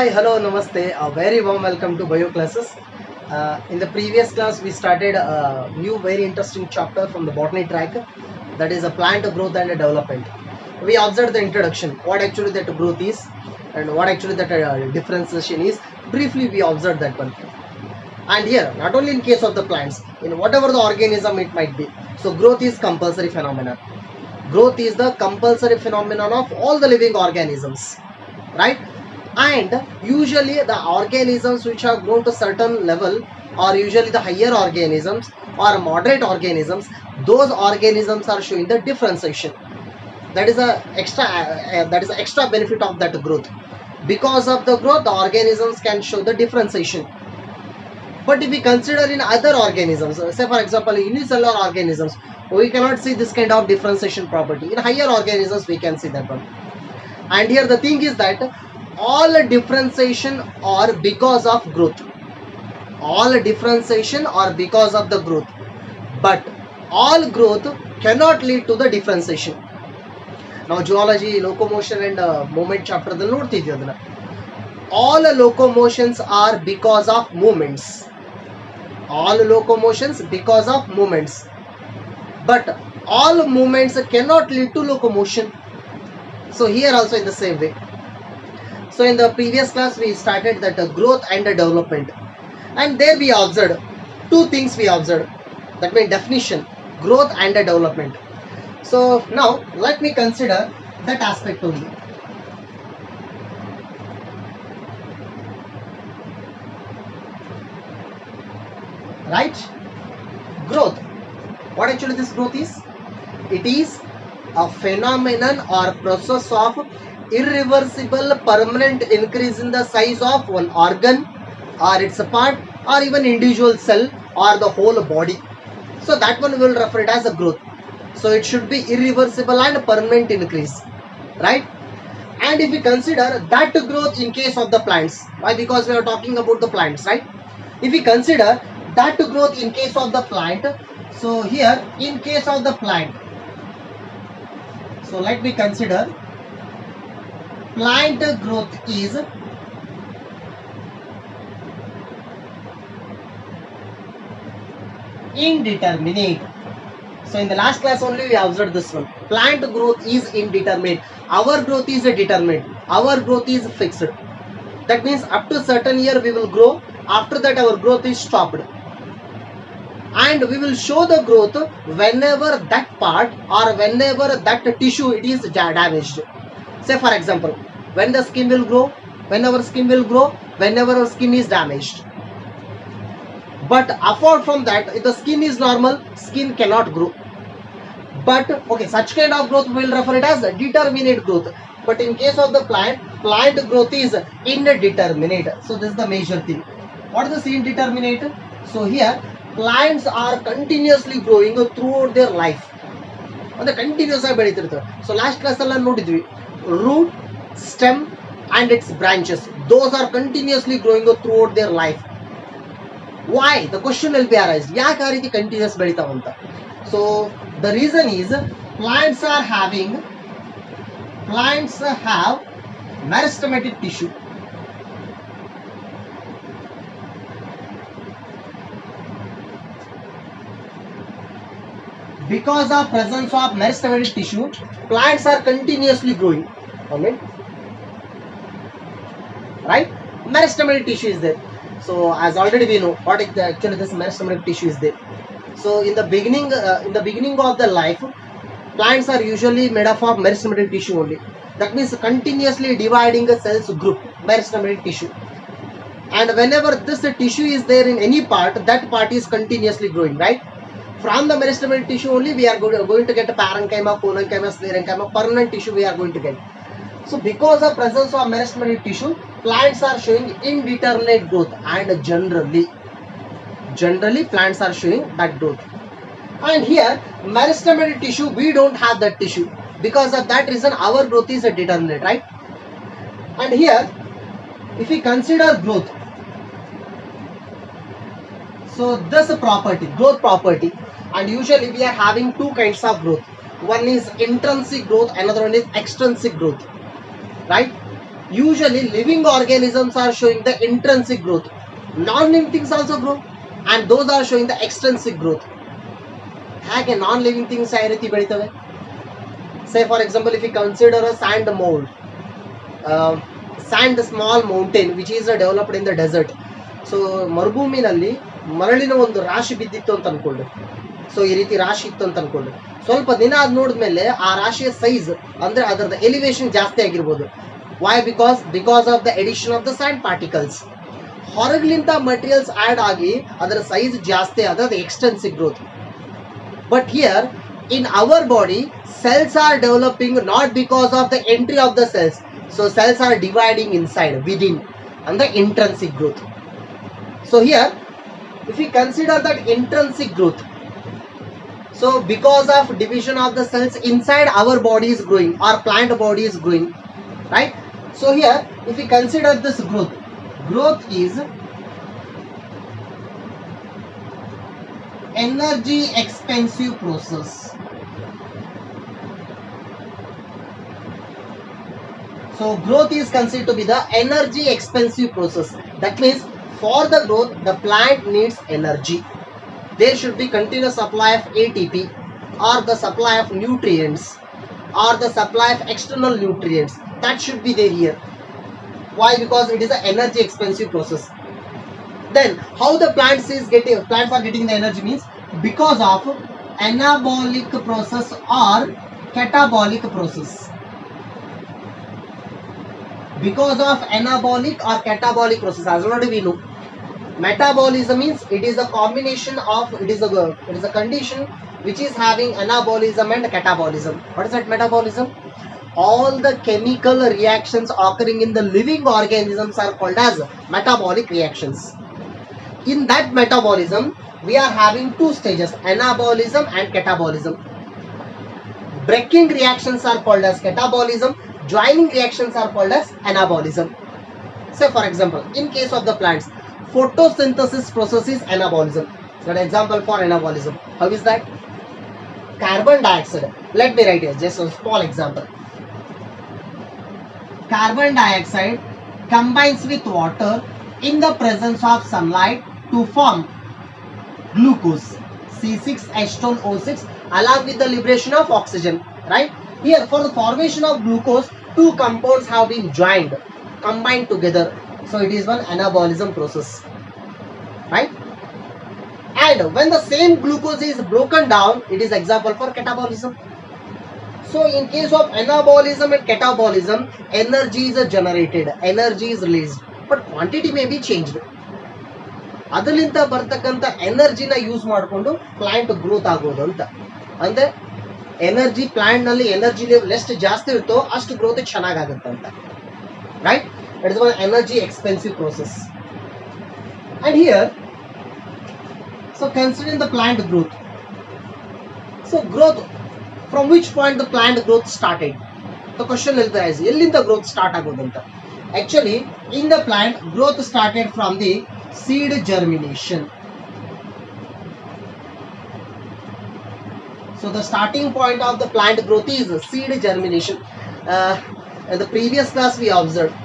Hi, hello, namaste. A very warm welcome to bio classes. In the previous class, we started a new very interesting chapter from the botany track, that is a plant growth and development. We observed the introduction, what actually that growth is, and what actually that differentiation is. Briefly, we observed that one. And here, not only in case of the plants, in whatever the organism it might be. So, growth is compulsory phenomenon. Growth is the compulsory phenomenon of all the living organisms, right? And usually the organisms which have grown to certain level are usually the higher organisms or moderate organisms. Those organisms are showing the differentiation. That is a extra benefit of that growth. Because of the growth, the organisms can show the differentiation. But if we consider in other organisms, say for example unicellular organisms, we cannot see this kind of differentiation property. In higher organisms we can see that one. And here the thing is that all differentiation are because of growth. All differentiation are because of the growth. But all growth cannot lead to the differentiation. Now zoology, locomotion and movement chapter ನೋಡ್ತಿದ್ವಿ ಅದನ್ನ. All locomotions are because of movements. All locomotions because of movements. But all movements cannot lead to locomotion. So here also in the same way. So in the previous class we started that growth and development, and there we observed two things we observed, that means definition, growth and development. So now let me consider that aspect only. Right? Growth. What actually this growth is? It is a phenomenon or process of irreversible permanent increase in the size of one organ or its a part or even individual cell or the whole body. So that one will refer it as a growth. So it should be irreversible and permanent increase, right? And if we consider that growth in case of the plants, why? Because we are talking about the plants, right? If we consider that growth in case of the plant, so here in case of the plant, so let me consider plant growth is indeterminate. So in the last class only we observed this one. Plant growth is indeterminate. Our growth is determined. Our growth is fixed. That means up to certain year we will grow. After that our growth is stopped. And we will show the growth whenever that part or whenever that tissue it is damaged. Say for example, when the skin will grow, whenever skin will grow, whenever our skin is damaged. But apart from that, if the skin is normal, skin cannot grow. But okay, such kind of growth we will refer it as determinate growth. But in case of the plant growth is indeterminate. So this is the major thing. What is this indeterminate? So here plants are continuously growing throughout their life. ಅಂದ್ರೆ continuous ಆಗಿ ಬೆಳೀತಿರ್ತವೆ. So last class ಎಲ್ಲ ನೋಡಿದ್ವಿ, root, stem and its branches, those are continuously growing throughout their life. Why? The question will be arised, ಯಾಕೆ ಆ ರೀತಿ continuous ಬೆಳೀತಾವಂತ. So the reason is plants have meristematic tissue. Because of presence of meristematic tissue, plants are continuously growing. Okay? Right? Meristematic tissue is there. So as already we know what actually this meristematic tissue is there. So in the beginning of the life, plants are usually made up of meristematic tissue only. That means continuously dividing a cells group, meristematic tissue. And whenever this tissue is there in any part, that part is continuously growing, right? From the meristematic tissue only we are going to get a parenchyma, collenchyma, sclerenchyma, permanent tissue we are going to get. So because of presence of meristematic tissue, plants are showing indeterminate growth, and generally plants are showing that growth. And here meristematic tissue, we don't have that tissue. Because of that reason our growth is determinate, right? And here if we consider growth, so this property, growth property, and usually we are having two kinds of growth. One is intrinsic growth, another one is extrinsic growth, right? Usually living organisms are showing the intrinsic growth. Non-living things also grow, and those are showing the extrinsic growth. ಹಾಗೆ non living things ಯಾವ ರೀತಿ ಬೆಳಿತವೆ? Say for example if you consider a sand mould, sand small mountain which is developed in the desert. So ಮರುಭೂಮಿನಲ್ಲಿ ಮರಳಿನ ಒಂದು ರಾಶಿ ಬಿದ್ದಿತ್ತು ಅಂತ ಅನ್ಕೊಂಡು, ಸೊ ಈ ರೀತಿ ರಾಶಿ ಇತ್ತು ಅಂತ ಅನ್ಕೊಂಡು ಸ್ವಲ್ಪ ದಿನ ಆದ್ ನೋಡಿದ್ಮೇಲೆ ಆ ರಾಶಿಯ ಸೈಜ್ ಅಂದ್ರೆ ಅದರದ ಎಲಿವೇಶನ್ ಜಾಸ್ತಿ ಆಗಿರ್ಬೋದು. Why? Because of the addition of the sand particles. ಹೊರಗ್ಲಿಂತ ಮಟೀರಿಯಲ್ಸ್ ಆಡ್ ಆಗಿ ಅದರ ಸೈಜ್ ಜಾಸ್ತಿ ಆದ್ರೆ ಅದು extensive growth. But here in our body, cells are developing not because of the entry of the cells. So cells are dividing inside, within, and the intrinsic growth. So here, if we consider that intrinsic growth, so because of division of the cells inside our body is growing, our plant body is growing, right? So here, if we consider this growth is energy expensive process. So growth is considered to be the energy expensive process. That means for the growth the plant needs energy. There should be continuous supply of ATP, or the supply of nutrients, or the supply of external nutrients. That should be there here. Why? Because it is an energy expensive process. Then how the plants are getting the energy means because of anabolic process or catabolic process. Because of anabolic or catabolic process, as already we know, metabolism means it is a combination of it is a condition which is having anabolism and catabolism. What is that metabolism? All the chemical reactions occurring in the living organisms are called as metabolic reactions. In that metabolism we are having two stages, anabolism and catabolism. Breaking reactions are called as catabolism, joining reactions are called as anabolism. Say for example, in case of the plants, photosynthesis process is anabolism. So an example for anabolism, how is that? Carbon dioxide, let me write here just a small example. Carbon dioxide combines with water in the presence of sunlight to form glucose, C6H12O6, along with the liberation of oxygen, right? Here for the formation of glucose, two compounds have been combined together. So it is one anabolism process, right? And when the same glucose is broken down, it is example for catabolism. So in case of anabolism and catabolism, energy is generated, energy is released, but quantity may be changed. ಅದರಿಂದ ಬರ್ತಕ್ಕಂಥ ಎನರ್ಜಿನ use ಮಾಡಿಕೊಂಡು plant growth ಆಗೋದು ಅಂತ. ಅಂದ್ರೆ energy plant ನಲ್ಲಿ energy level ಎಷ್ಟು ಜಾಸ್ತಿ ಇರುತ್ತೋ ಅಷ್ಟು ಗ್ರೋತ್ ಚೆನ್ನಾಗಾಗುತ್ತೆ ಅಂತ, right? It is one energy expensive process. And here, so considering the plant growth, so growth from which point the plant growth started? The question will arise, ಎಲ್ಲಿಂದ growth start ಆಗೋದು ಅಂತ. Actually in the plant growth started from the seed germination. So the starting point of the plant growth is seed germination. In the previous class we observed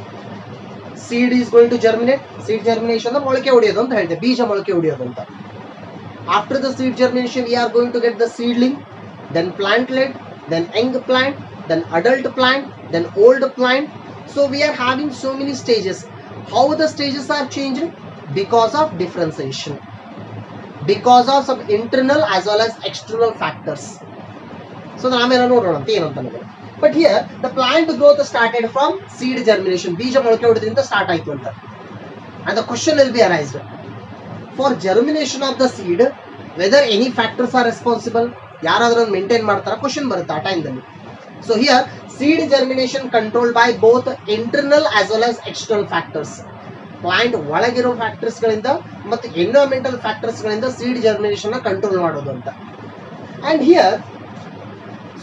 seed is going to germinate. Seed germination ಅಂದ್ರೆ ಮೊಳಕೆ ಹೊಡೆಯೋದು ಅಂತ ಹೇಳಿದೆ, ಬೀಜ ಮೊಳಕೆ ಹೊಡೆಯೋದು ಅಂತ. After the seed germination we are going to get the seedling, then plantlet, then young plant, then adult plant, then old plant. So we are having so many stages. How the stages are changed? Because of differentiation, because of some internal as well as external factors. So ನಾವೆಲ್ಲ ನೋಡೋಣ ಅಂತ ಏನಂತ ನಮಗೆ. But here the plant growth started from seed germination, ಬೀಜ ಮೊಳಕೆ ಹೊಡೆದ್ರಿಂದ start ಆಯ್ತು ಅಂತ. And the question will be arised, for germination of the seed whether any factors are responsible, ಯಾರಾದ್ರೂ ಮೇಂಟೈನ್ ಮಾಡ್ತಾರ? ಕ್ವಶನ್ ಬರುತ್ತೆ ಆ ಟೈಮ್ದಲ್ಲಿ. So here seed germination controlled by both internal as well as external factors. Plant ಒಳಗಿರೋ factors ಗಳಿಂದ ಮತ್ತು environmental factors ಗಳಿಂದ seed germination control ಮಾಡೋದು ಅಂತ. And here,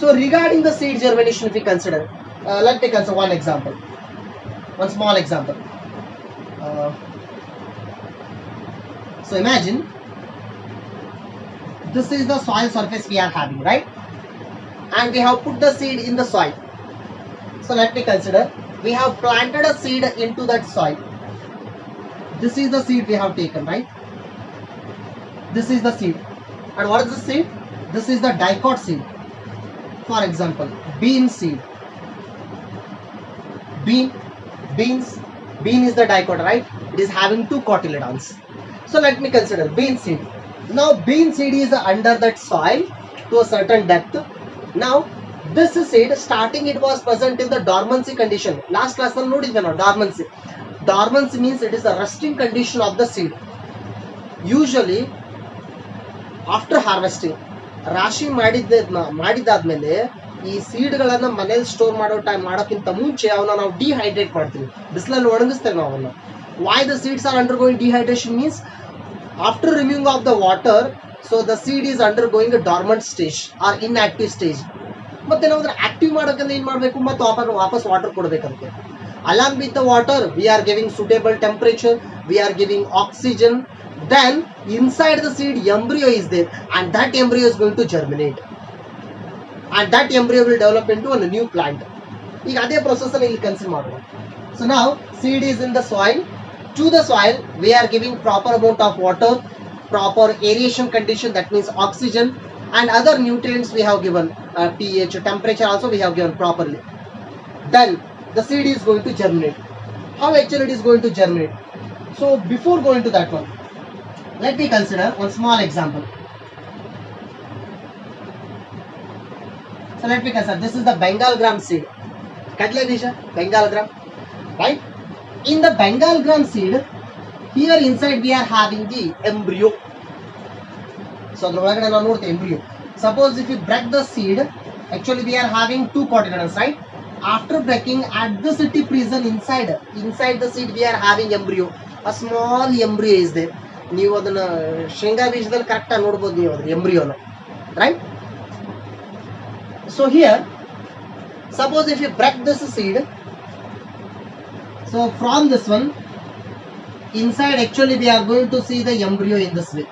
so regarding the seed germination if you consider, let take also one example, one small example. So imagine this is the soil surface we are having, right? And we have put the seed in the soil. So let me consider, we have planted a seed into that soil. This is the seed we have taken, right? This is the seed. And what is the seed? This is the dicot seed. For example, bean seed. Beans. Bean is the dicot, right? It is having 2 cotyledons. So let me consider bean seed. Now bean seed is under that soil to a certain depth. Now this seed, starting it was present in the dormancy condition. Last class ಅಲ್ಲಿ ನೋಡಿದ್ವಿ ನಾವು dormancy. Dormancy means it is the resting condition of the seed. Usually after harvesting, ರಾಶಿ ಮಾಡಿದಾದ್ಮೇಲೆ ಈ ಸೀಡ್ಗಳನ್ನ ಮನೇಲಿ store ಮಾಡೋಕ್ಕಿಂತ ಮುಂಚೆ ಅವನ್ನ ನಾವು ಡಿಹೈಡ್ರೇಟ್ ಮಾಡ್ತೀವಿ, ಬಿಸಿಲಲ್ಲಿ ಒಣಗಿಸ್ತೇವೆ ನಾವು ಅವನ್ನ. Why the seeds are undergoing dehydration means after removing of the water, so the seed is undergoing a dormant stage or inactive stage. ಮತ್ತೆ ನಾವು ಅದನ್ನ ಆಕ್ಟಿವ್ ಮಾಡೋಕಂದ್ರೆ ಏನು ಮಾಡಬೇಕು, ಮತ್ತೆ ವಾಪಸ್ water ಕೊಡಬೇಕಂತೆ. Along with the water we are giving suitable temperature, we are giving oxygen, then inside the seed embryo is there, and that embryo is going to germinate, and that embryo will develop into a new plant. ಈಗ ಅದೇ process ಅನ್ನು ಇಲ್ಲಿ consider ಮಾಡೋಣ. So now seed is in the soil. To the soil we are giving proper amount of water, proper aeration condition, that means oxygen, and other nutrients we have given, pH, temperature also we have given properly. Then the seed is going to germinate. How actually it is going to germinate? So before going to that one, let me consider one small example. So let me consider, this is the Bengal gram seed. Kadle Disha, Bengal gram, right? In the Bengal gram seed, here inside we are having the embryo. So the embryo. Suppose if you break the seed, actually we are having 2 cotyledons, right? After breaking, at this tip region inside the seed we are having embryo. A small embryo is there. ನೀವು ಅದನ್ನ ಶೇಂಗಾ ಬೀಜದಲ್ಲಿ correct ಆಗಿ ನೋಡಬಹುದು, ನೀವು ಅದ್ರ ಎಂಬ್ರಿಯೋನ, right? So here, suppose if you break this seed, so from this one inside actually we are going to see the embryo in this way.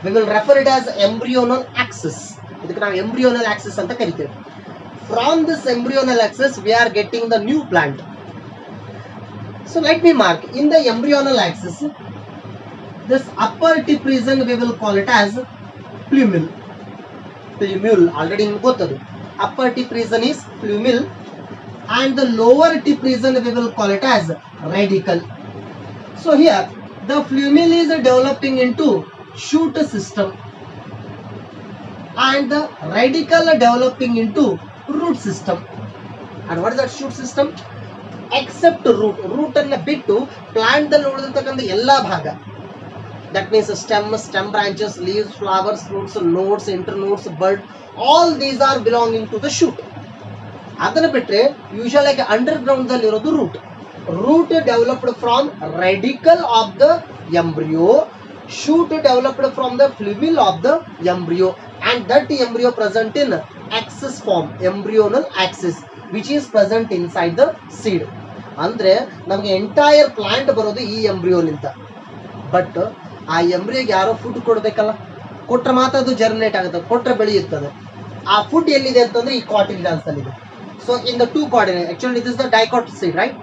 We will refer it as embryonal axis. ಇದಕ್ಕೆ ನಾವು embryonal axis ಅಂತ ಕರಿತೇವೆ. From this embryonal axis we are getting the new plant. So let me mark, in the embryonal axis, this upper tip region we will call it as plumule. Plumule already ಗೊತ್ತದು. Upper tip region is plumule, and the lower tip region we will call it as radicle. So here the plumule is developing into shoot system, and the radicle developing into root system. And what is that shoot system? Except root ಅನ್ನ ಬಿಟ್ಟು plant ಅಲ್ಲಿ ಉಳಿದಿರ್ತಕ್ಕಂಥ ಎಲ್ಲಾ ಭಾಗ, that means stem branches, leaves, flowers, fruits, nodes, internodes, bud, all these are belonging to the shoot. ಅದನ್ನ ಬಿಟ್ರೆ usual ಆಗಿ underground ದಲ್ಲಿ ಇರೋದು root developed from radicle of the embryo, shoot developed from the plumule of the embryo, and that embryo present in axis form, embryonal axis, which is present inside the seed. ಅಂದ್ರೆ ನಮಗೆ entire plant ಬರೋದು ಈ ಎಂಬ್ರಿಯೋನಿಂದ. But ಆ ಎಂಬ್ರಿಯೋಗೆ ಯಾರೋ food ಕೊಡಬೇಕಲ್ಲ, ಕೊಟ್ರೆ ಮಾತ್ರ ಅದು ಜರ್ಮಿನೇಟ್ ಆಗುತ್ತೆ, ಕೊಟ್ರೆ ಬೆಳೆಯುತ್ತದೆ. ಆ ಫುಡ್ ಎಲ್ಲಿದೆ ಅಂತಂದ್ರೆ ಈ cotyledons ಅಲ್ಲಿ ಇದೆ. So in the 2 cotyledons, actually this is the dicot seed, right?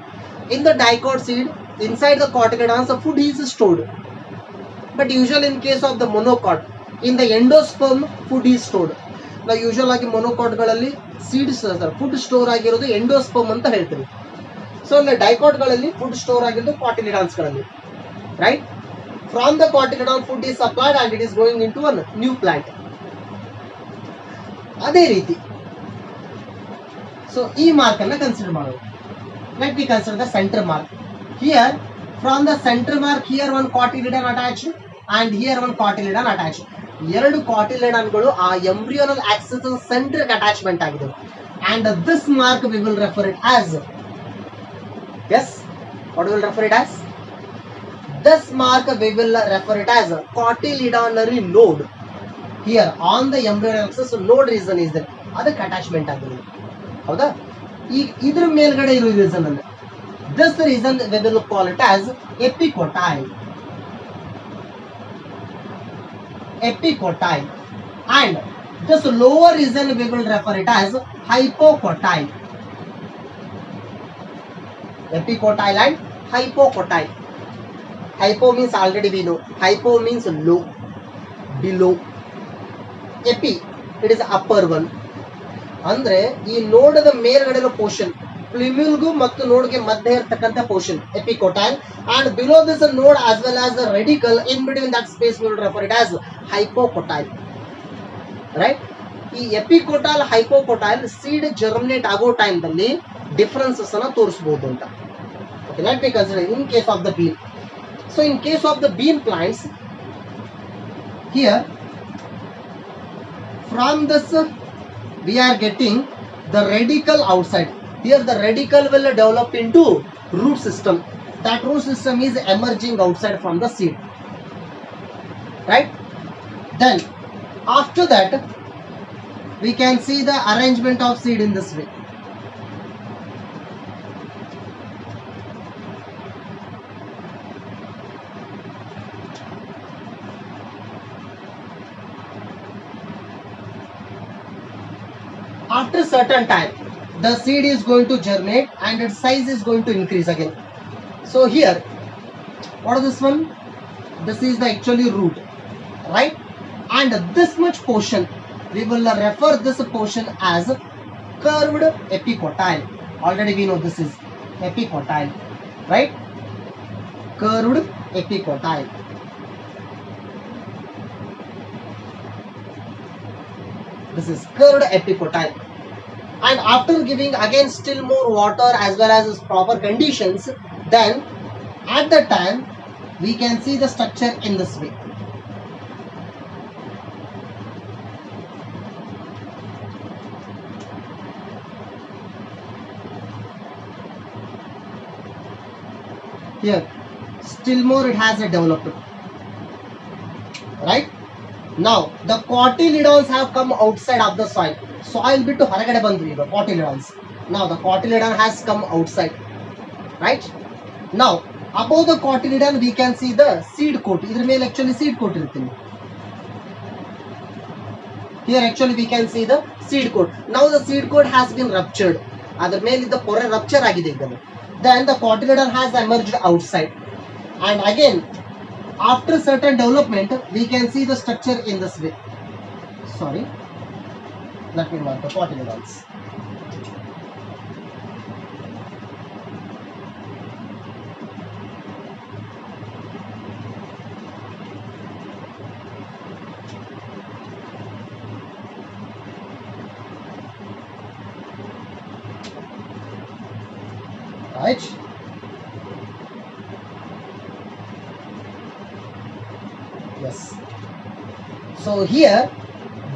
In the dicot seed, inside the cotyledons the food is stored. But usually in case of the monocot, in the endosperm food is stored. ನಾವು usual ಆಗಿ ಮೊನೋಕಾಟ್ಗಳಲ್ಲಿ seeds food store ಆಗಿರೋದು endosperm ಅಂತ ಹೇಳ್ತೀವಿ. So ಅಲ್ಲಿ ಡೈಕಾಟ್ಗಳಲ್ಲಿ food store ಆಗಿರೋದು cotyledonsಗಳಲ್ಲಿ, right? From the cotyledon food is supplied and it is going into an new plant. ಅದೇ ರೀತಿ ಸೊ ಈ ಮಾರ್ಕ್ ಅನ್ನ ಕನ್ಸಿಡರ್ ಮಾಡೋದು. Let me consider the centre mark. Here from the centre mark, here one cotyledon attached and here one cotyledon attached. ಎರಡು cotyledonಗಳು ಆ embryonal axis center attachment ಆಗಿದೆ. And this mark we will refer it as, yes, what we will refer it as? This mark we will refer it as cotyledonary node. Here on the embryonal axis node region is there, ಅದಕ್ಕೆ attachment ಆಗಿದೆ. ಹೌದಾ? ಈ ಇದ್ರ ಮೇಲ್ಗಡೆ ಇರೋ reason ಅನ್ನು, this region we will call it as epicotyle. Epicotyle, and this lower region we will refer it as hypocotyle. Epicotyle and hypocotyle. Hypo means already we know. Hypo means low, below. Epi, it is upper one. ಅಂದ್ರೆ ಈ ನೋಡದ ಮೇಲ್ಗಡೆ portion ಪ್ಲಿಮ್ಯೂಲ್ಗೂ ಮತ್ತು ನೋಡ್ಗೆ ಮಧ್ಯೆ ಇರತಕ್ಕಂತ portion epicotyl and below this node as well as the radicle in between that space will refer it as hypocotyl. Right. ಈ epicotyl hypocotyl seed germinate ಆಗೋ ಟೈಮ್ ದಲ್ಲಿ ಡಿಫರೆನ್ಸಸ್ ಅನ್ನ ತೋರಿಸಬಹುದು ಅಂತ. Okay, let me consider in case of the bean. So in case of the bean plants, here from this we are getting the radicle outside. Here the radicle will develop into root system. That root system is emerging outside from the seed, right? Then after that we can see the arrangement of seed in this way. After certain time the seed is going to germinate and its size is going to increase again. So here, what is this one? This is the actually root, right? And this much portion we will refer this portion as curved epicotyle. Already we know this is epicotyle, right? Curved epicotyle. This is curved epicotyle. And after giving again still more water as well as proper conditions, then at the time we can see the structure in this way. Here still more it has a developed, right? Now the cotyledons have come outside of the soil. Soil ಬಿಟ್ಟು ಹೊರಗಡೆ ಬಂದ್ವಿ ಈಗ cotyledons. Now the cotyledon has come outside, right? Now above the cotyledon we can see the seed coat. ಇದ್ರ ಮೇಲೆ actually seed coat ಇರುತ್ತೆ. Here actually we can see the seed coat. Now the seed coat has been ruptured. ಅದರ ಮೇಲಿದ್ದ ಪೊರೆ rupture ಆಗಿದೆ ಈಗ. Then the cotyledon has emerged outside. And again after certain development we can see the structure in this way. Sorry, let me mark the cotyledons. Right. Yes. So here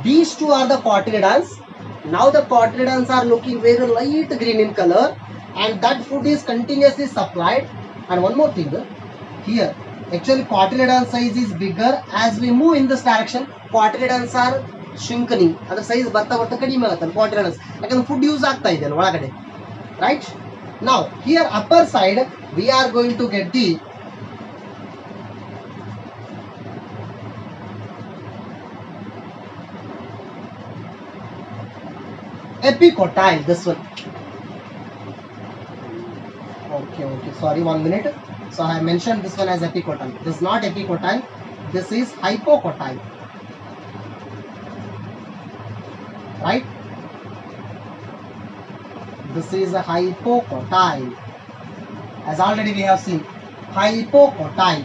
these two are the cotyledons. Now the cotyledons are looking very light green in color and that food is continuously supplied. And one more thing, here actually cotyledon size is bigger. As we move in this direction cotyledons are shrinking. Other size ಬರ್ತಾ ಬರ್ತಾ ಕಡಿಮೆ ಆಗುತ್ತೆ cotyledons. ಯಾಕಂದ್ರೆ food use ಆಗ್ತಾ ಇದೆ ಒಳಗಡೆ, right? Now here upper side we are going to get the epicotyle, this one. Okay, sorry, 1 minute. So I mentioned this one as epicotyle. This is not epicotyle, this is hypocotyle, right? This is a hypocotyle. As already we have seen hypocotyle.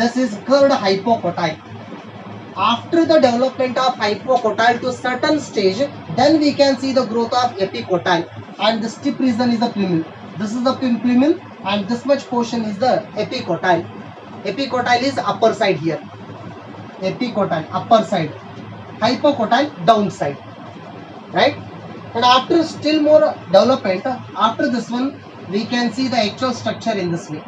This is curved hypocotyle. After the development of hypocotyle to certain stage, then we can see the growth of epicotyle. And the tip region is the plumule. This is the plumule and this much portion is the epicotyle. Epicotyle is upper side here. Epicotyle upper side, hypocotyle downside, right? And after still more development, after this one we can see the actual structure in this way.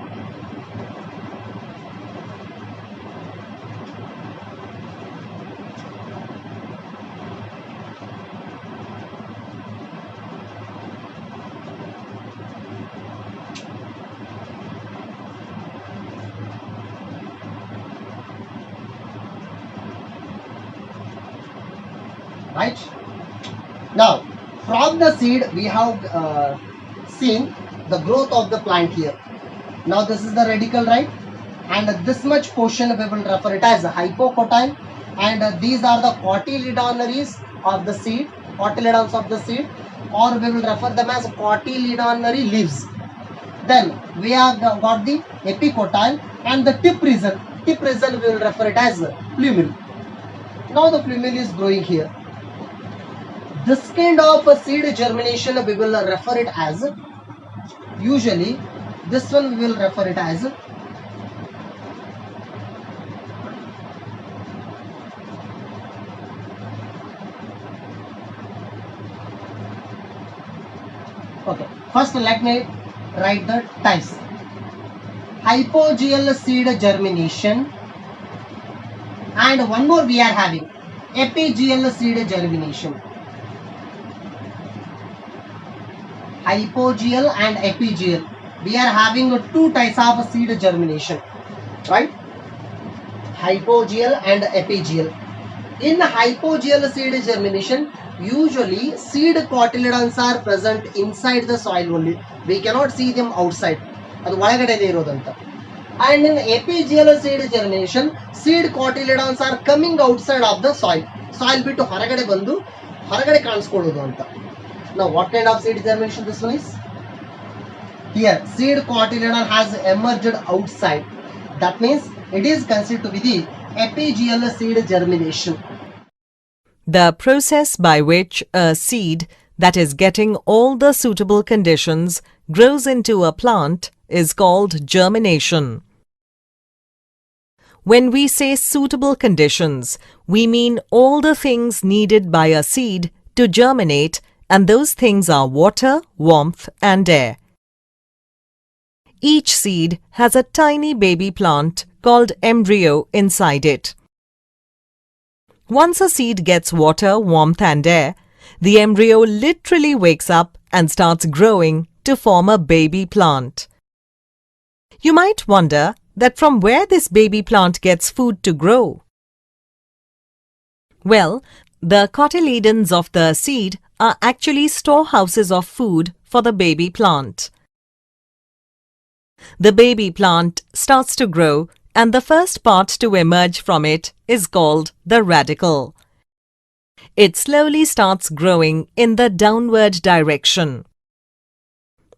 Right? Now from the seed we have seen the growth of the plant here. Now this is the radicle, right? And this much portion we will refer it as hypocotyle, and these are the cotyledonaries of the seed, cotyledons of the seed, or we will refer them as cotyledonary leaves. Then we have got the epicotyle and the tip region. Tip region we will refer it as plumule. Now the plumule is growing here. This kind of seed germination we will refer it as, usually this one we will refer it as okay. First let me write the types. Hypogeal seed germination, and one more we are having epigeal seed germination. Hypogeal and epigeal, we are having two types of seed germination, right? Hypogeal and epigeal. In hypogeal seed germination, usually seed cotyledons are present inside the soil only. We cannot see them outside. ಅದು ಒಳಗಡೆ ಇರೋದಂತ. And in epigeal seed germination, seed cotyledons are coming outside of the soil. Soil ಬಿಟ್ಟು ಹೊರಗಡೆ ಬಂದು ಹೊರಗಡೆ ಕಾಣಿಸ್ಕೊಳ್ಳೋದು ಅಂತ. Now what kind of seed germination this one is? Here seed cotyledon has emerged outside. That means it is considered to be the epigeal seed germination. The process by which a seed that is getting all the suitable conditions grows into a plant is called germination. When we say suitable conditions, we mean all the things needed by a seed to germinate, and those things are water, warmth, and air. Each seed has a tiny baby plant called embryo inside it. Once a seed gets water, warmth, and air, the embryo literally wakes up and starts growing to form a baby plant. You might wonder that from where this baby plant gets food to grow. Well, the cotyledons of the seed are actually storehouses of food for the baby plant. The baby plant starts to grow, and the first part to emerge from it is called the radicle. It slowly starts growing in the downward direction.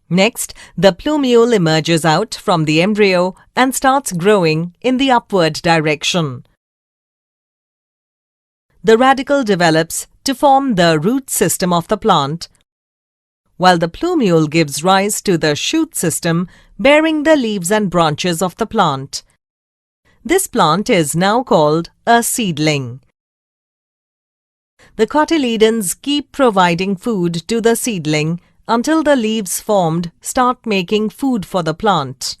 Next, the plumule emerges out from the embryo and starts growing in the upward direction. The radicle develops to form the root system of the plant, while the plumule gives rise to the shoot system bearing the leaves and branches of the plant. This plant is now called a seedling. The cotyledons keep providing food to the seedling until the leaves formed start making food for the plant.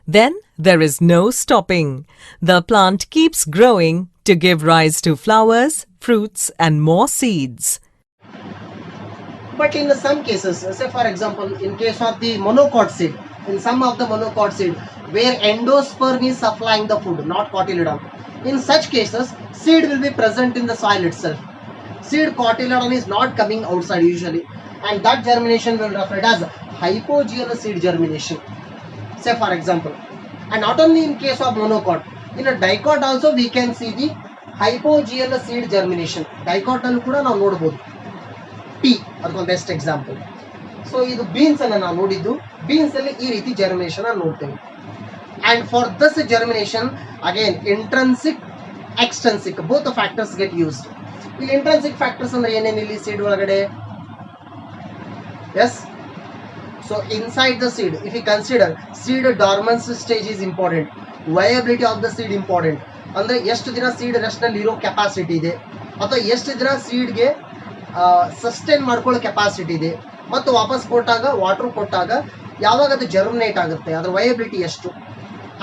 Then there is no stopping. The plant keeps growing to give rise to flowers, fruits, and more seeds. But in some cases, say for example, in case of the monocot seed, in some of the monocot seed, where endosperm is supplying the food, not cotyledon, in such cases, seed will be present in the soil itself. Seed cotyledon is not coming outside usually, and that germination will refer it as hypogeal seed germination. Say for example, and not only in case of monocot, in a dicot also we can see the hypogeal seed germination. Dicot allu kuda ನಾವು ನೋಡಬಹುದು. Pea ಅದಕ್ಕೊಂದು best example. So ಇದು beans ಅನ್ನು ನಾವು ನೋಡಿದ್ದು, beans ಅಲ್ಲಿ ಈ ರೀತಿ ಜರ್ಮಿನೇಷನ್ ಅನ್ನು ನೋಡ್ತೇವೆ. And for this germination, again intrinsic, extrinsic, both the factors get used. ಇಲ್ಲಿ intrinsic factors ಅಂದ್ರೆ ಏನೇನು ಇಲ್ಲಿ seed ಒಳಗಡೆ? Yes. So inside the seed, if you consider seed dormancy stage is important, viability of the seed important. ಅಂದ್ರೆ ಎಷ್ಟು ದಿನ seed rest ನಲ್ಲಿ ಇರೋ ಕೆಪಾಸಿಟಿ ಇದೆ, ಅಥವಾ ಎಷ್ಟು ದಿನ seed ಗೆ ಸಸ್ಟೈನ್ ಮಾಡ್ಕೊಳ್ಳೋ ಕೆಪಾಸಿಟಿ ಇದೆ, ಮತ್ತು ವಾಪಸ್ ಕೊಟ್ಟಾಗ ವಾಟರ್ ಕೊಟ್ಟಾಗ ಯಾವಾಗ ಅದು ಜರ್ಮಿನೇಟ್ ಆಗುತ್ತೆ, ಅದರ ವಯಬಿಲಿಟಿ ಎಷ್ಟು.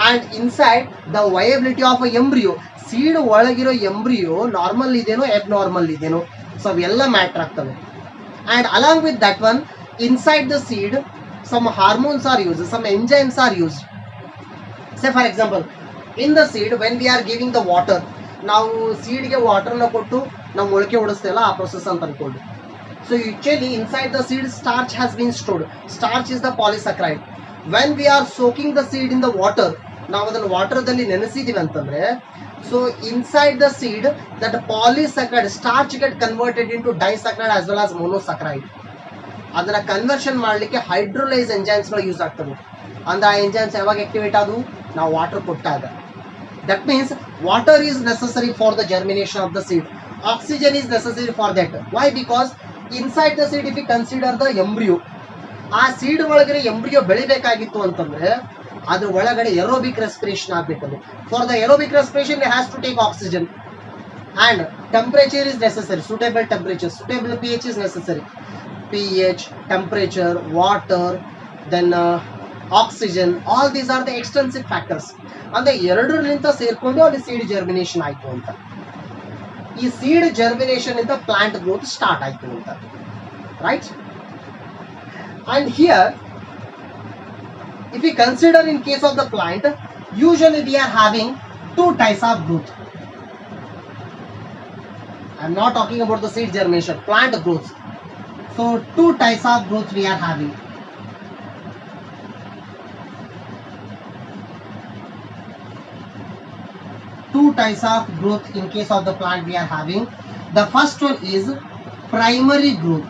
And inside the viability of embryo, seed ಒಳಗಿರೋ ಎಂಬ್ರಿಯೋ ನಾರ್ಮಲ್ ಇದೇನೋ ಎಬ್ ನಾರ್ಮಲ್ ಇದೇನೋ, ಸೊ ಅವೆಲ್ಲ ಮ್ಯಾಟ್ರ್ ಆಗ್ತವೆ. And along with that one, inside the seed some hormones are used, some enzymes are used. Say for example, in the seed when we are giving the water, ನಾವು ಸೀಡ್ಗೆ ವಾಟರ್ನ ಕೊಟ್ಟು ನಾವು ಮೊಳಕೆ ಹೊಡಿಸ್ತೇವಲ್ಲ, ಆ process ಅಂತ ಅನ್ಕೊಂಡು. So usually inside the seed starch has been stored. Starch is the polysaccharide. When we are soaking the seed in the water, ನಾವು ಅದನ್ನು ವಾಟರ್ದಲ್ಲಿ ನೆನೆಸಿದೀವಿ ಅಂತಂದ್ರೆ, so inside the seed that polysaccharide starch get converted into disaccharide as well as monosaccharide. ಅದನ್ನ conversion ಮಾಡಲಿಕ್ಕೆ hydrolyse enzymes ಗಳು use ಆಗ್ತವೆ. ಅಂದ್ರೆ ಆ enzymes ಯಾವಾಗ ಆಕ್ಟಿವೇಟ್ ಆದವು? ನಾವು ವಾಟರ್ ಕೊಟ್ಟಾಗ. That means water is necessary for the germination of the seed. Oxygen is necessary for that. Why? Because inside the seed, if you consider the embryo, ಆ seed ಒಳಗಡೆ embryo ಬೆಳಿಬೇಕಾಗಿತ್ತು ಅಂತಂದ್ರೆ ಅದ್ರ ಒಳಗಡೆ aerobic respiration ಆಗಬೇಕು. For the aerobic respiration it has to take oxygen and temperature is necessary. Suitable temperature, suitable pH is necessary. pH, temperature, water, then oxygen, all these are the extrinsic factors. ಅಂದ್ರೆ ಎರಡರಿಂದ ಸೇರ್ಕೊಂಡು ಅಲ್ಲಿ seed germination ಆಯ್ತು ಅಂತ. ಈ seed germination ಇಂದ plant growth start ಆಯ್ತು ಅಂತ, right? And here, if we consider in case of the plant, usually we are having two types of growth. I am not talking about the seed germination, plant growth. So two types of growth we are having. Two types of growth in case of the plant we are having. The first one is primary growth,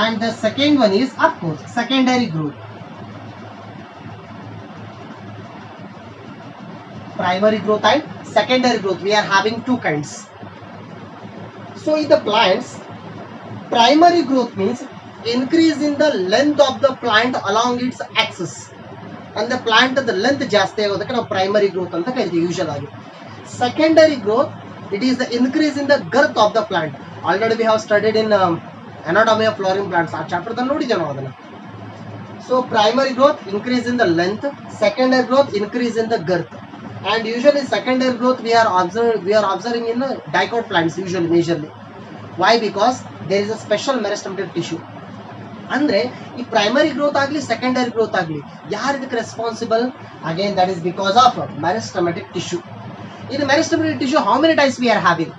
and the second one is, of course, secondary growth. Primary growth and secondary growth, we are having two kinds. So in the plants, primary growth means increase in the length of the plant along its axis. And the plant the length ಜಾಸ್ತಿ ಆಗೋದಕ್ಕೆ ನಾವು primary growth ಅಂತ ಕರಿತೀವಿ usual ಆಗಿ. Secondary growth, it is the increase in the girth of the plant. Already we have studied in anatomy of flowering plants, ಆ chapter ದಲ್ಲಿ ನೋಡಿದ್ದೇವೆ ನಾವು ಅದನ್ನ. So primary growth, increase in the length. Secondary growth, increase in the girth. And usually secondary growth we are observing in dicot plants usually, majorly. Why? Because there is a special meristematic tissue. ಅಂದ್ರೆ ಈ primary growth ಆಗಲಿ secondary growth ಆಗಲಿ ಯಾರು ಇದಕ್ಕೆ responsible? Again that is because of meristematic tissue. In meristematic tissue, how many types we are having?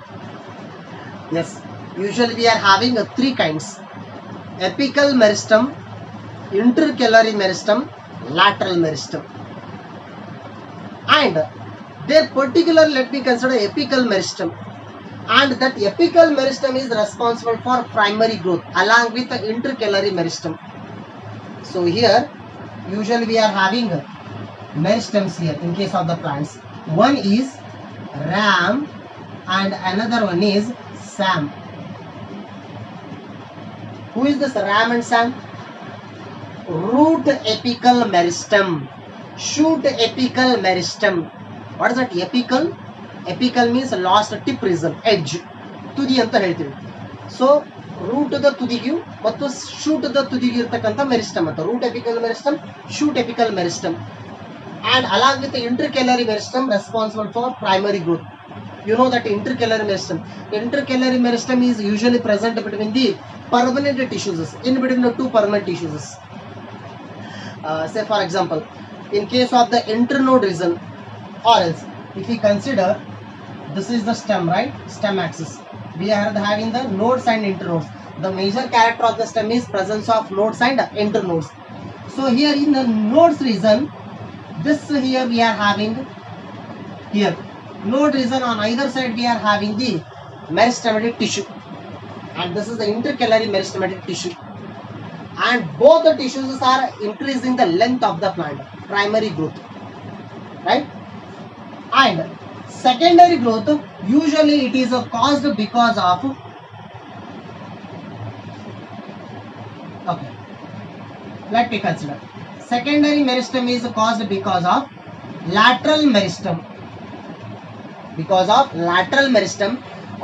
Yes, usually we are having three kinds: apical meristem, intercalary meristem, lateral meristem. And there particular, let me consider apical meristem. And that apical meristem is responsible for primary growth along with the intercalary meristem. So here usually we are having meristems here in case of the plants. One is ram and another one is sam. Who is this ram and sam? Root apical meristem, shoot apical meristem. What is that apical? Apical means last tip region, edge, ತುದಿ ಅಂತ ಹೇಳ್ತೀವಿ. So root the ತುದಿಗೂ ಮತ್ತು shoot the ತುದಿಗೂ ಇರ್ತಕ್ಕಂಥ meristem ಅಂತ root apical meristem, shoot apical meristem. And along with the intercalary meristem responsible for primary growth. You know that intercalary meristem is usually present between the permanent tissues, in between the two permanent tissues. Say for example, in case of the internode region, or else if we consider this is the stem, right? Stem axis. We are having the nodes and internodes. The major character of the stem is presence of nodes and internodes. So here in the nodes region, this here we are having here node region, on either side we are having the meristematic tissue, and this is the intercalary meristematic tissue, and both the tissues are increasing the length of the plant, primary growth, right? And secondary growth, usually it is caused because of, okay, let me consider. Secondary meristem is caused because of lateral meristem,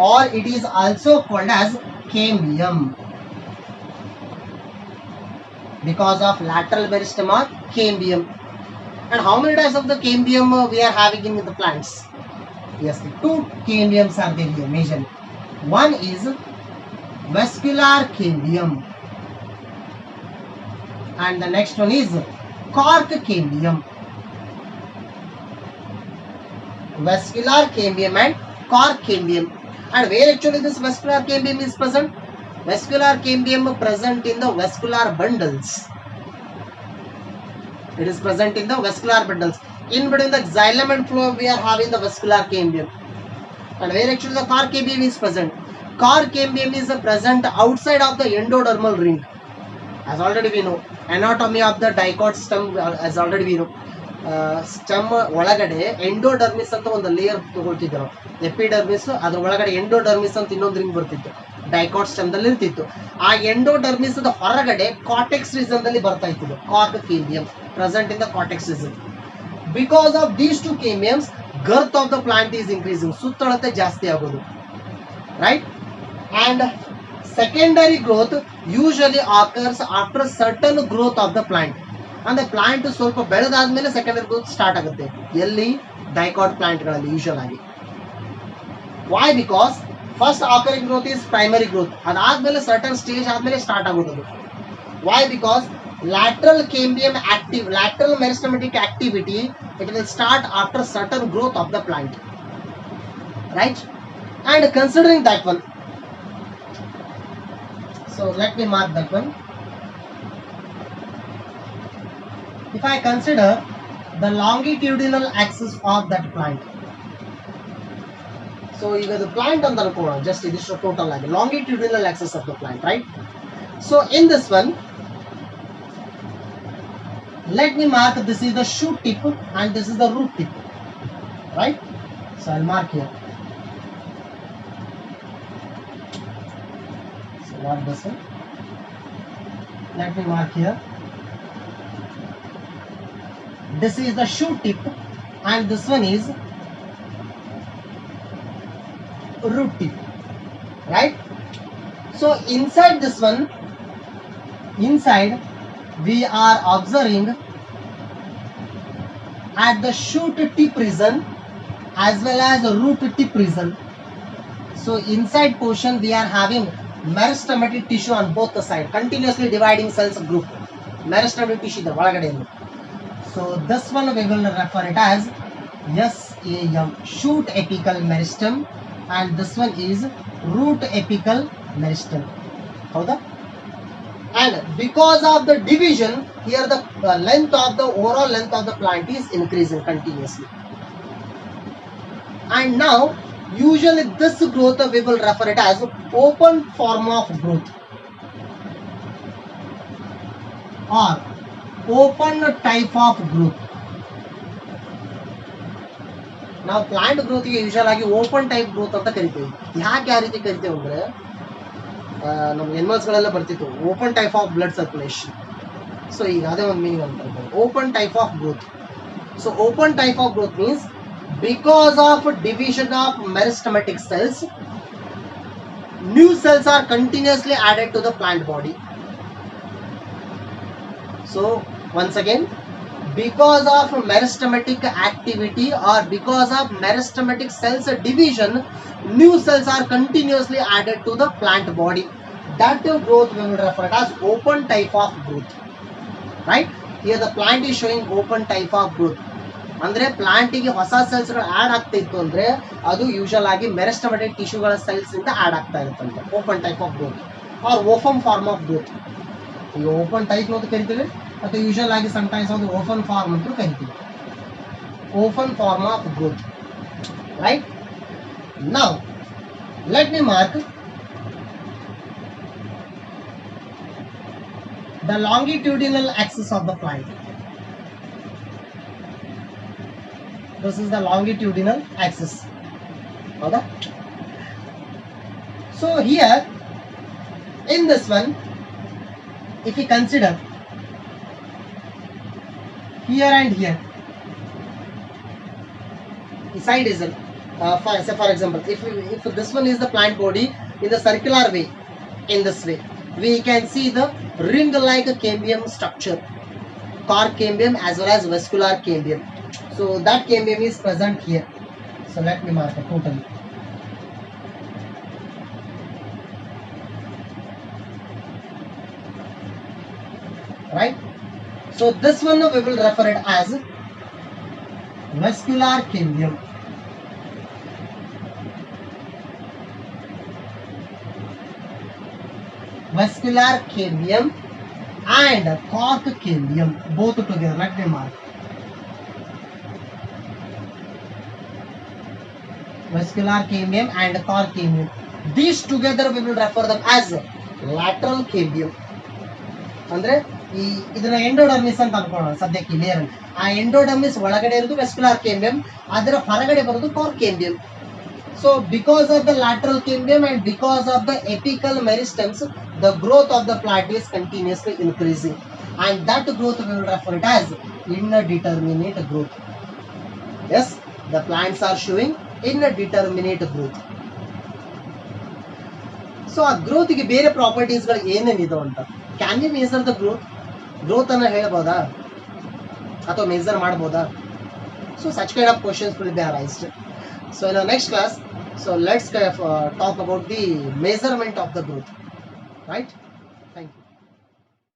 or it is also called as cambium, because of lateral meristem or cambium. And how many types of the cambium we are having in the plants? Yes, two cambiums are there here majorly. One is vascular cambium and the next one is cork cambium. Vascular cambium and cork cambium. And where actually this vascular cambium is present? Vascular cambium present in the vascular bundles. It is present in the vascular bundles. In between the xylem and phloem, we are having the vascular cambium. And where actually the car cambium is present? Car cambium is present outside of the endodermal ring. As already we know, anatomy of the dicot stem, as already we know. Stem ಒಳಗಡೆ endodermis ಅಂತ ಒಂದು layer ತಗೊಳ್ತಿದ್ರು. Epidermis ಅದ್ರ ಒಳಗಡೆ endodermis ಅಂತ ಇನ್ನೊಂದು ring ಬರ್ತಿತ್ತು, dicot stem ದಲ್ಲಿ ಇರ್ತಿತ್ತು. ಆ ಎಂಡೋಡರ್ಮಿಸ್ ಹೊರಗಡೆ ಕಾರ್ಟೆಕ್ಸ್ ರೀಜನ್ ದಲ್ಲಿ ಬರ್ತಾ ಇತ್ತು cork cambium present in the cortex region. Because of these two cambiums girth of the plant is increasing, ಸುತ್ತಳತೆ ಜಾಸ್ತಿ ಆಗೋದು, right? And secondary growth usually occurs after certain growth of the plant. ಅಂದ್ರೆ plant ಸ್ವಲ್ಪ ಬೆಳೆದಾದ್ಮೇಲೆ secondary growth start ಆಗುತ್ತೆ. ಎಲ್ಲಿ? Dicot plant ಗಳಲ್ಲಿ usual ಆಗಿ. Why? Because first occurring growth is primary growth, ಅದಾದ್ಮೇಲೆ ಸರ್ಟನ್ ಸ್ಟೇಜ್ ಆದ್ಮೇಲೆ ಸ್ಟಾರ್ಟ್ ಆಗೋದು. Why? Because lateral cambium active, lateral meristematic activity, it will start after certain growth of the plant, right? And considering that one, so let me mark that one. If I consider the longitudinal axis of that plant, so ಈಗ the plant ಅಂತ ಅನ್ಕೊಳ್ಳೋಣ, just ಇದಿಷ್ಟು total ಆಗಿ longitudinal axis of the plant, right? So in this one, let me mark, this is the shoot tip and this is the root tip, right? So I'll mark here. So what this one? Let me mark here. This is the shoot tip and this one is root tip, right? So inside this one, inside we are observing at the shoot tip region as well as the root tip region. So inside portion we are having meristematic tissue on both the side, continuously dividing cells group, meristematic tissue the ಒಳಗಡೆ. So this one we will refer it as SAM, shoot apical meristem, and this one is root apical meristem. ಹೌದಾ? And because of the division here, the length of the overall length of the plant is increasing continuously. And now usually this growth we will refer it as open form of growth or open type of growth. ನಾವು plant ಗ್ರೋತ್ಗೆ usual ಆಗಿ open type growth ಅಂತ ಕರಿತೀವಿ. ಯಾಕೆ ಆ ರೀತಿ ಕರಿತೀವಿ ಅಂದ್ರೆ, ನಮ್ಗೆ ಎನಿಮಲ್ಸ್ ಗಳೆಲ್ಲ ಬರ್ತಿತ್ತು open type of blood circulation. So ಈಗ ಅದೇ ಒಂದು ಮೀನಿಂಗ್ ಅಂತ open type of growth. So open type of growth means because of division of meristematic cells, new cells are continuously added to the plant body. So once again, because of meristematic activity or because of meristematic cells division, new cells are continuously added to the plant body. That growth we will refer it as open type of growth, right? Here the plant is showing open type of growth. ಅಂದ್ರೆ ಪ್ಲಾಂಟಿಗೆ ಹೊಸ cells ಗಳು add ಆಗ್ತಾ ಇತ್ತು ಅಂದ್ರೆ ಅದು usual ಆಗಿ meristematic ಟಿಶ್ಯೂಗಳ cells ಇಂದ ಆಡ್ ಆಗ್ತಾ ಇರುತ್ತಂತೆ. Open type of growth or open form of growth. ಈಗ ಓಪನ್ ಟೈಪ್ ಅಂತ ಕರಿತೀವಿ, ಮತ್ತು ಯೂಶುವಲ್ ಆಗಿ ಸಮಟೈಮ್ಸ್ ಅದು ಓಪನ್ ಫಾರ್ಮ್ ಅಂತ ಕರಿತೀವಿ. Open form of growth, right? Now let me mark the longitudinal axis of the plant. This is the longitudinal axis. Okay? So here in this one, if we consider here and here, side is for example, if this one is the plant body in the circular way, in this way, we can see the ring-like cambium structure, cork cambium as well as vascular cambium. So that cambium is present here. So let me mark it totally. Right? So this one we will refer it as vascular cambium. vascular cambium and cork cambium, both together. Let me mark. Vascular cambium and cork cambium. These together we will refer them as lateral cambium. ಅಂದ್ರೆ ಈ ಇದನ್ನ endodermis ಅಂತ ಅನ್ಕೊಳ್ಳೋಣ ಸದ್ಯಕ್ಕೆ layer. ಆ endodermis ಒಳಗಡೆ ಇರೋದು vascular cambium, ಅದರ ಹೊರಗಡೆ ಬರೋದು cork cambium. So because of the lateral cambium and because of the apical meristems, the growth of the plant is continuously increasing, and that growth we will refer it as indeterminate growth. Yes, the plants are showing indeterminate growth. So ಆ growth ಗೆ ಬೇರೆ properties ಗಳು ಏನೇನಿದೆ ಅಂತ, can you measure the growth ಅನ್ನ ಹೇಳ್ಬೋದಾ ಅಥವಾ measure ಮಾಡ್ಬೋದಾ? So such kind of questions will be arised. So in our next class, so let's talk about the measurement of the growth, right? Thank you.